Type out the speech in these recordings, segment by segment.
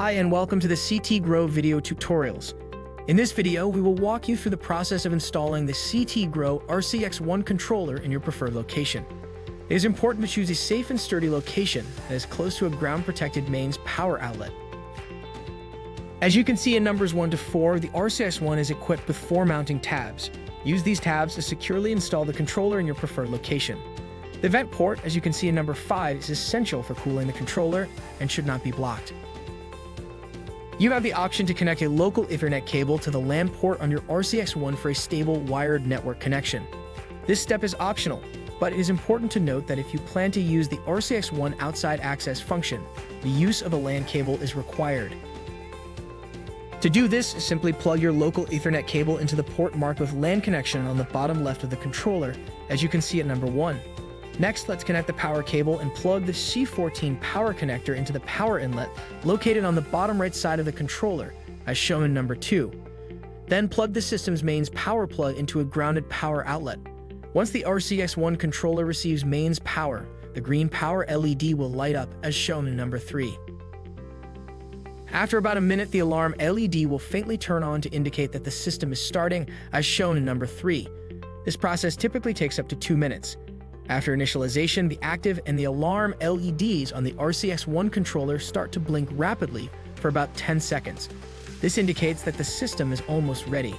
Hi and welcome to the CT Grow video tutorials. In this video, we will walk you through the process of installing the CT Grow RCX-1 controller in your preferred location. It is important to choose a safe and sturdy location that is close to a ground-protected mains power outlet. As you can see in numbers 1 to 4, the RCX-1 is equipped with 4 mounting tabs. Use these tabs to securely install the controller in your preferred location. The vent port, as you can see in number 5, is essential for cooling the controller and should not be blocked. You have the option to connect a local Ethernet cable to the LAN port on your RCX-1 for a stable wired network connection. This step is optional, but it is important to note that if you plan to use the RCX-1 outside access function, the use of a LAN cable is required. To do this, simply plug your local Ethernet cable into the port marked with LAN connection on the bottom left of the controller, as you can see at number 1. Next, let's connect the power cable and plug the C14 power connector into the power inlet located on the bottom right side of the controller, as shown in number 2. Then plug the system's mains power plug into a grounded power outlet. Once the RCX-1 controller receives mains power, the green power LED will light up, as shown in number 3. After about a minute, the alarm LED will faintly turn on to indicate that the system is starting, as shown in number 3. This process typically takes up to 2 minutes. After initialization, the active and the alarm LEDs on the RCX-1 controller start to blink rapidly for about 10 seconds. This indicates that the system is almost ready.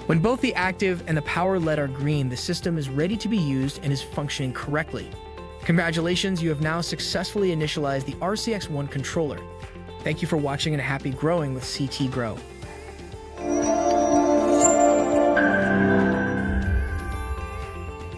When both the active and the power LED are green, the system is ready to be used and is functioning correctly. Congratulations, you have now successfully initialized the RCX-1 controller. Thank you for watching and happy growing with CT Grow.